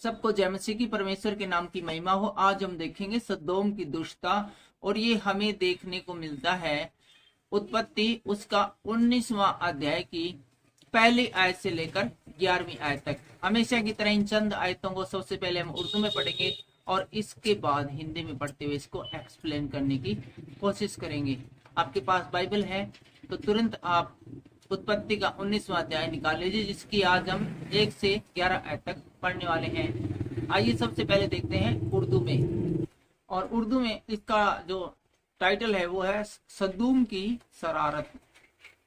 सबको जय मसीह की, परमेश्वर के नाम की महिमा हो। आज हम देखेंगे सदोम की दुष्टता, और ये हमें देखने को मिलता है उत्पत्ति उसका 19वां अध्याय की पहली आयत से लेकर 11वीं आयत तक। हमेशा की तरह इन चंद आयतों को सबसे पहले हम उर्दू में पढ़ेंगे और इसके बाद हिंदी में पढ़ते हुए इसको एक्सप्लेन करने की कोशिश करेंगे। आपके पास बाइबल है तो तुरंत आप उत्पत्ति का 19वां अध्याय निकाल लीजिए, जिसकी आज हम 1 से 11 आयत तक पढ़ने वाले हैं। आइए सबसे पहले देखते हैं उर्दू में। और उर्दू में इसका जो टाइटल है वो है सदूम की शरारत।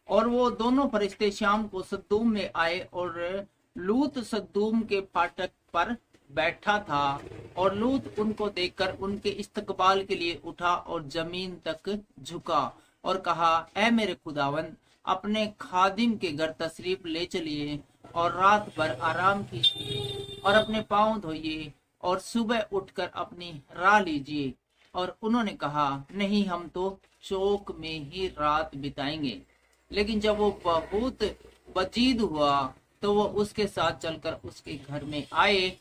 और वो दोनों फरिश्ते शाम को सदूम में आए और लूत सदूम के फाटक पर बैठा था, और लूत उनको देखकर उनके इस्तकबाल के लिए उठा और जमीन तक झुका और कहा, ऐ मेरे खुदावंद, अपने खादिम के घर तशरीफ ले चलिए और रात भर आराम कीजिए और अपने पांव धोइए और सुबह उठकर अपनी राह लीजिए। और उन्होंने कहा, नहीं, हम तो चौक में ही रात बिताएंगे। लेकिन जब वो बहुत बजीद हुआ तो वो उसके साथ चलकर उसके घर में आए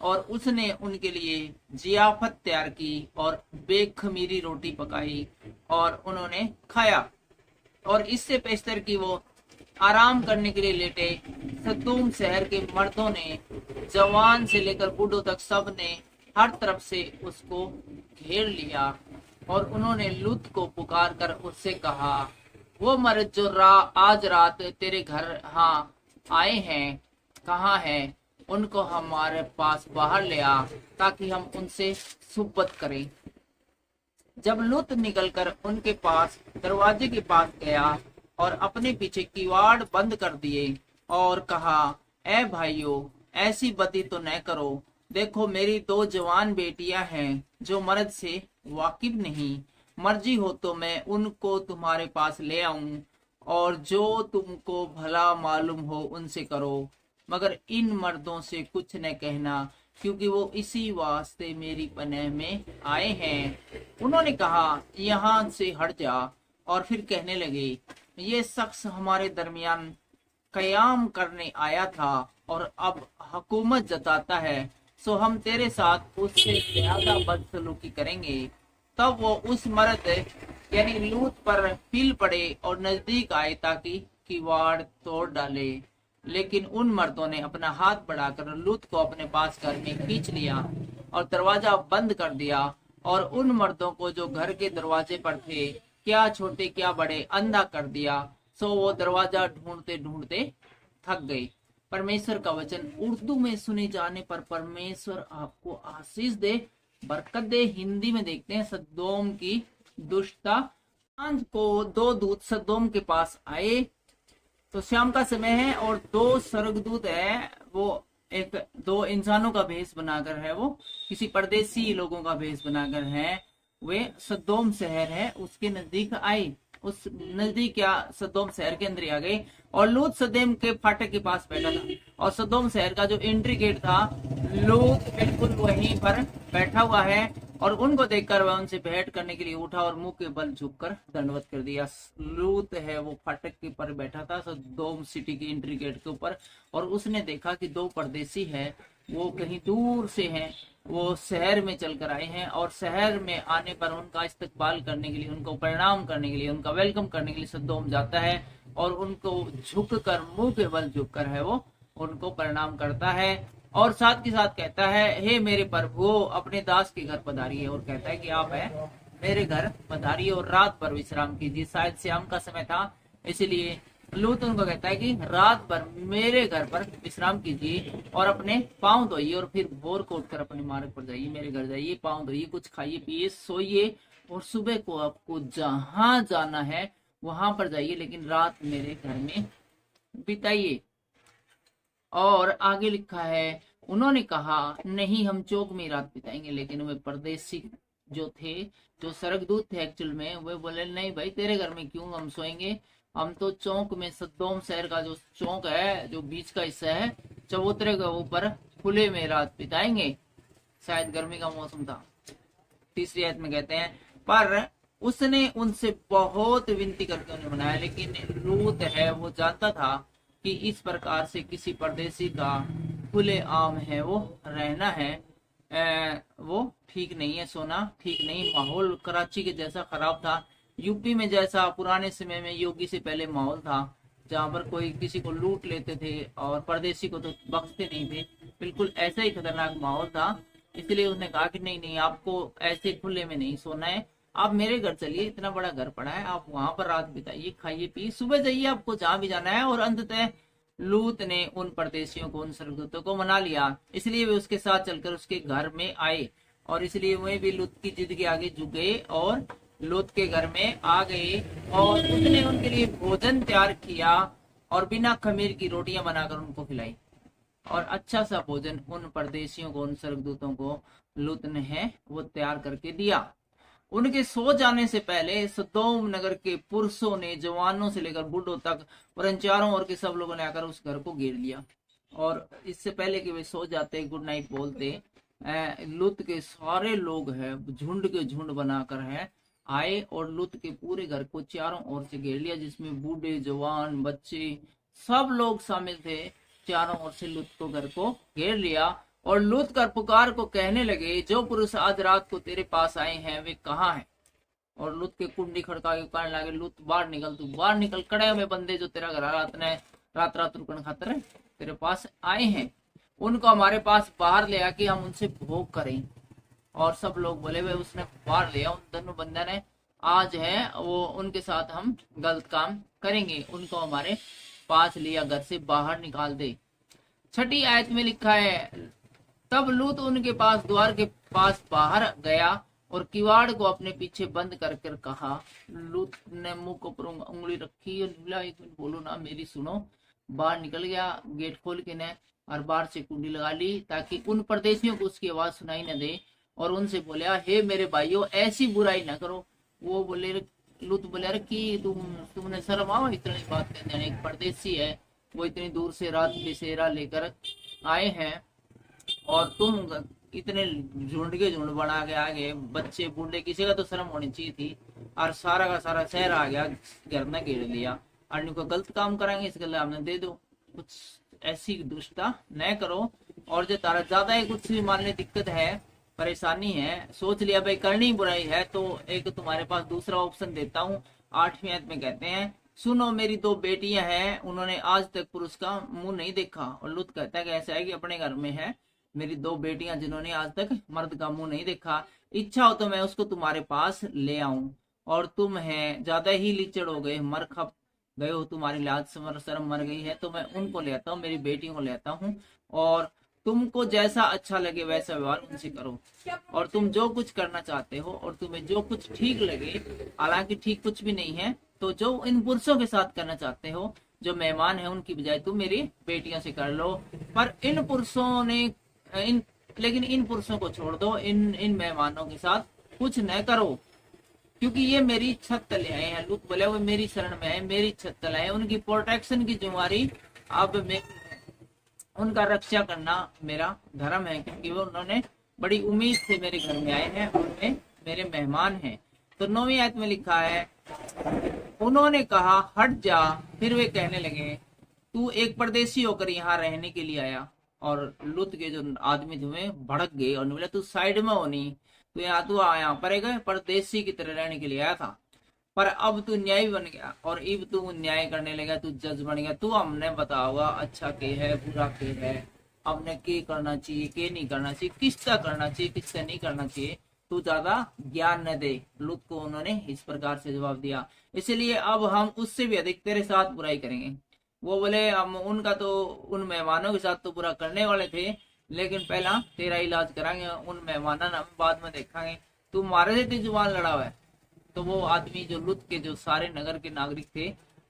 और उसने उनके लिए जियाफत तैयार की और बेखमीरी रोटी पकाई और उन्होंने खाया। और इससे पेशतर की वो आराम करने के लिए लेटे। सदूम शहर के मर्दों ने, जवान से लेकर बूढ़ों तक, सब ने हर तरफ से उसको घेर लिया। और उन्होंने लूत को पुकार कर उससे कहा, वो मर्द जो आज रात तेरे घर आए हैं कहाँ है? उनको हमारे पास बाहर ले आ ताकि हम उनसे सुहबत करें। जब लूत निकलकर उनके पास दरवाजे के पास गया और अपने पीछे किवाड़ बंद कर दिए और कहा, ए भाइयों, ऐसी बदी तो न करो। देखो, मेरी 2 जवान बेटियां हैं जो मर्द से वाकिफ नहीं। मर्जी हो तो मैं उनको तुम्हारे पास ले आऊं और जो तुमको भला मालूम हो उनसे करो, मगर इन मर्दों से कुछ न कहना, क्योंकि वो इसी वास्ते मेरी पनाह में आए हैं। उन्होंने कहा, यहाँ से हट जा। और फिर कहने लगे, ये शख्स हमारे दरमियान कयाम करने आया था और अब हुकूमत जताता है, सो हम तेरे साथ उससे ज्यादा बदसलूकी करेंगे। तब वो उस मर्द यानी लूत पर फिल पड़े और नजदीक आए ताकि किवाड़ तोड़ डाले। लेकिन उन मर्दों ने अपना हाथ बढ़ाकर लूत को अपने पास घर में खींच लिया और दरवाजा बंद कर दिया। और उन मर्दों को जो घर के दरवाजे पर थे, क्या छोटे क्या बड़े, अंधा कर दिया। सो वो दरवाजा ढूंढते ढूंढते थक गए। परमेश्वर का वचन उर्दू में सुने जाने पर परमेश्वर आपको आशीष दे, बरकत दे। हिंदी में देखते हैं सदोम की दुष्टता। सांझ को 2 दूत सदोम के पास आए। तो शाम का समय है और 2 स्वर्गदूत है, वो 2 इंसानों का भेष बनाकर है, वो किसी परदेसी लोगों का भेष बनाकर है। वे सदोम शहर है उसके नजदीक आए, उस नजदीक या सदोम शहर के अंदर आ गए। और लूत सदोम के फाटक के पास बैठा था, और सदोम शहर का जो एंट्री गेट था, लूत बिल्कुल वहीं पर बैठा हुआ है। और उनको देखकर वह उनसे भेंट करने के लिए उठा और मुंह के बल झुककर दंडवत कर दिया। लूत है वो फाटक के पर बैठा था सदोम सिटी के एंट्री गेट के ऊपर, और उसने देखा कि 2 परदेसी है, वो कहीं दूर से हैं, वो शहर में चलकर आए हैं। और शहर में आने पर उनका इस्तकबाल करने के लिए, उनको प्रणाम करने के लिए, उनका वेलकम करने के लिए सदोम जाता है और उनको झुककर, मुंह के बल झुककर है वो उनको प्रणाम करता है। और साथ के साथ कहता है, हे मेरे प्रभु, अपने दास के घर पधारिए। और कहता है कि आप है मेरे घर पधारिए और रात भर विश्राम कीजिए। शायद शाम का समय था, इसलिए लूत उनको कहता है कि रात भर मेरे घर पर विश्राम कीजिए और अपने पांव धोइए और फिर भोर को उठकर अपने मार्ग पर जाइए, मेरे घर जाइए, पांव धोइए, कुछ खाइए पिए, सोइए, और सुबह को आपको जहां जाना है वहां पर जाइए, लेकिन रात मेरे घर में बिताइए। और आगे लिखा है, उन्होंने कहा, नहीं, हम चौक में रात बिताएंगे। लेकिन वे परदेसी जो थे, जो स्वर्गदूत थे एक्चुअल में, वे बोले, नहीं भाई, तेरे घर में क्यों हम सोएंगे, हम तो चौक में, सदोम शहर का जो चौक है, जो बीच का हिस्सा है, चबूतरे के ऊपर खुले में रात बिताएंगे। शायद गर्मी का मौसम था। 3री आयत में कहते हैं, पर उसने उनसे बहुत विनती करके उन्हें मनाया। लेकिन लूत है वो जानता था कि इस प्रकार से किसी परदेसी का खुले आम है वो रहना है, वो ठीक नहीं है, सोना ठीक नहीं। माहौल कराची के जैसा खराब था, यूपी में जैसा पुराने समय में योगी से पहले माहौल था, जहाँ पर कोई किसी को लूट लेते थे और परदेशी को तो बख्शते नहीं थे, बिल्कुल ऐसा ही खतरनाक माहौल था। इसलिए उसने कहा कि नहीं नहीं, आपको ऐसे खुले में नहीं सोना है, आप मेरे घर चलिए, इतना बड़ा घर पड़ा है, आप वहां पर रात बिताइए, खाइए पिए, सुबह जाइए आपको जहां भी जाना है। और अंततः लूत ने उन परदेशियों को, उन स्वर्गदूतों को मना लिया, इसलिए वे उसके साथ चलकर उसके घर में आए, और इसलिए वे भी लूत की जिद के आगे झुक गए और लूत के घर में आ गए, और उसने उनके लिए भोजन तैयार किया और बिना खमीर की रोटियां बनाकर उनको खिलाई। और अच्छा सा भोजन उन परदेशियों को, उन स्वर्गदूतों को लूत ने है वो तैयार करके दिया। उनके सो जाने से पहले सदोम नगर के पुरुषों ने, जवानों से लेकर बूढ़ों तक, और इन चारों ओर के सब लोगों ने आकर उस घर को घेर लिया। और इससे पहले कि वे सो जाते, गुड नाइट बोलते, लूत के सारे लोग हैं झुंड के झुंड बनाकर है आए और लूत के पूरे घर को चारों ओर से घेर लिया, जिसमें बूढ़े, जवान, बच्चे सब लोग शामिल थे। चारों ओर से लूत को घर को घेर लिया और लूत कर पुकार को कहने लगे, जो पुरुष आज रात को तेरे पास आए हैं वे कहाँ हैं? और लूत के कुंडी खड़का के कहने लगे, लूत बाहर निकल, तू बाहर निकल, कड़े हुए बंदे जो तेरा घर रात रात रुकन खातर तेरे पास आए हैं, उनको हमारे पास बाहर ले आके हम उनसे भोग करें। और सब लोग बोले, वे उसने बाहर लिया, उन दोनों बंदे ने, आज है वो उनके साथ हम गलत काम करेंगे, उनको हमारे पास लिया, घर से बाहर निकाल दे। छठी आयत में लिखा है, तब लूत उनके पास द्वार के पास बाहर गया और किवाड़ को अपने पीछे बंद कर कर कहा। लूत ने मुंह के ऊपर उंगली रखी और बोला, एक मिनट बोलो ना, मेरी सुनो। बाहर निकल गया, गेट खोल के ने और बाहर से कुंडी लगा ली ताकि उन परदेशियों को उसकी आवाज सुनाई न दे, और उनसे बोला, हे मेरे भाइयों, ऐसी बुराई ना करो। वो बोले, लूत बोले, अरे कि तुमने शर्म आओ इतनी बात कहने, एक परदेशी है, वो इतनी दूर से रात बसेरा लेकर आए हैं और तुम इतने झुंड के झुंड बना के आ गए, बच्चे बूढ़े, किसी का तो शर्म होनी चाहिए थी, और सारा का सारा शहर आ गया, घर में घेर लिया, और इनको गलत काम कराएंगे, इसके लिए हमने दे दो, कुछ ऐसी दुष्टता न करो। और जो तारा ज्यादा है, कुछ भी मान ले दिक्कत है, परेशानी है, सोच लिया भाई करनी बुराई है, तो एक तुम्हारे पास दूसरा ऑप्शन देता हूँ। 8वीं आयत में कहते हैं, सुनो मेरी 2 बेटियां हैं, उन्होंने आज तक पुरुष का मुंह नहीं देखा। और लूत कहता है कि ऐसा है कि अपने घर में है मेरी 2 बेटियां जिन्होंने आज तक मर्द का मुंह नहीं देखा, इच्छा हो तो मैं उसको तुम्हारे पास ले आऊं। और तुम है ज्यादा ही लीचड़ हो गए, मर खप गए हो, तुम्हारी लाज शर्म मर गई है, तो मैं उनको ले आता हूँ, मेरी बेटियों को ले आता हूँ, और तुमको जैसा अच्छा लगे वैसा व्यवहार उनसे करो, और तुम जो कुछ करना चाहते हो और तुम्हें जो कुछ ठीक लगे, हालांकि ठीक कुछ भी नहीं है, तो जो इन पुरुषों के साथ करना चाहते हो, जो मेहमान है उनकी बजाय तुम मेरी बेटियों से कर लो। पर इन पुरुषों ने लेकिन इन पुरुषों को छोड़ दो, इन मेहमानों के साथ कुछ न करो, क्योंकि ये मेरी छत तले आए हैं। लूत बोले, वो मेरी शरण में है, मेरी छत तले है, उनकी प्रोटेक्शन की जिम्मेवारी अब मैं, उनका रक्षा करना मेरा धर्म है, क्योंकि वो उन्होंने बड़ी उम्मीद से मेरे घर में आए हैं और वे मेरे मेहमान हैं। तो 9वीं आयत में लिखा है, उन्होंने कहा हट जा। फिर वे कहने लगे, तू एक परदेशी होकर यहाँ रहने के लिए आया। और लूत के जो आदमी थे भड़क गए और बोले, तू साइड में होनी, तू यहाँ पर एक परदेशी की तरह रहने के लिए आया था, पर अब तू न्याय बन गया और अब तू न्याय करने लगा, तू जज बन गया, तू हमने बताओगा अच्छा के है बुरा के है, हमने के करना चाहिए के नहीं करना चाहिए, किसका करना चाहिए किसका नहीं करना चाहिए, तू ज्यादा ज्ञान न दे। लूत को उन्होंने इस प्रकार से जवाब दिया, इसलिए अब हम उससे भी अधिक तेरे साथ बुराई करेंगे। वो बोले, हम उनका तो उन मेहमानों के साथ तो बुरा करने वाले थे, लेकिन पहला तेरा इलाज कराएंगे, उन मेहमानों हम बाद में देखेंगे, तू मारे से तेरी जुबान लड़ा हुआ है। तो वो आदमी जो लूत के जो सारे नगर के नागरिक थे,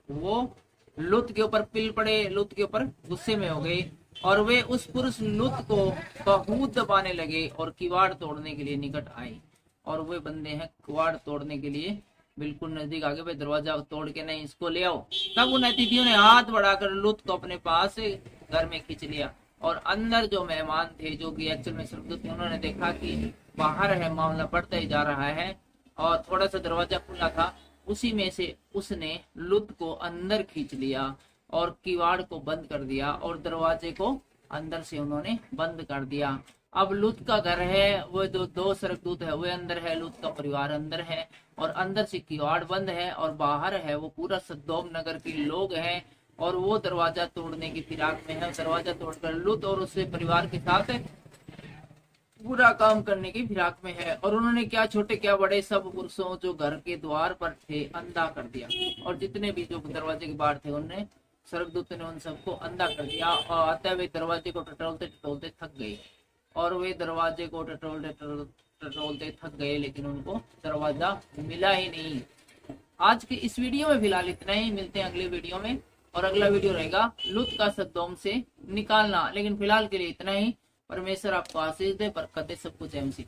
वो लूत के ऊपर पिल पड़े, लूत के ऊपर गुस्से में हो गए, और वे उस पुरुष लूत को बहुत दबाने लगे और किवाड़ तोड़ने के लिए निकट आए। और वे बंदे हैं किवाड़ तोड़ने के लिए बिल्कुल नजदीक आगे, भाई दरवाजा तोड़ के नहीं इसको ले आओ। तब उन अतिथियों ने हाथ बढ़ाकर लूत को अपने पास घर में खींच लिया, और अंदर जो मेहमान थे, जो कि एक्चुअल में स्वर्गदूत थे, उन्होंने देखा कि बाहर है मामला बढ़ता ही जा रहा है, और थोड़ा सा दरवाजा खुला था, उसी में से उसने लूत को अंदर खींच लिया और किवाड़ को बंद कर दिया और दरवाजे को अंदर से उन्होंने बंद कर दिया। अब लूत का घर है, वो दो स्वर्गदूत है, वो अंदर है, लूत का परिवार अंदर है, और अंदर से किवाड़ बंद है, और बाहर है वो पूरा सदोम नगर के लोग हैं, और वो दरवाजा तोड़ने की फिराक में है। दरवाजा तोड़कर लूत और उसके परिवार के साथ बुरा काम करने की फिराक में है। और उन्होंने क्या छोटे क्या बड़े सब पुरुषों जो घर के द्वार पर थे अंधा कर दिया, और जितने भी जो दरवाजे के बाहर थे उन्हें स्वर्गदूत ने उन सबको अंधा कर दिया। और आते हुए दरवाजे को टटोलते टटोलते थक गए, और वे दरवाजे को टटोलते टटोलते थक गए, लेकिन उनको दरवाजा मिला ही नहीं। आज के इस वीडियो में फिलहाल इतना ही, मिलते हैं अगले वीडियो में, और अगला वीडियो रहेगा लूत का सदोम से निकालना। लेकिन फिलहाल के लिए इतना ही। परमेश्वर आपको आशीष दे, बरकत दे, सब कुछ एमसी।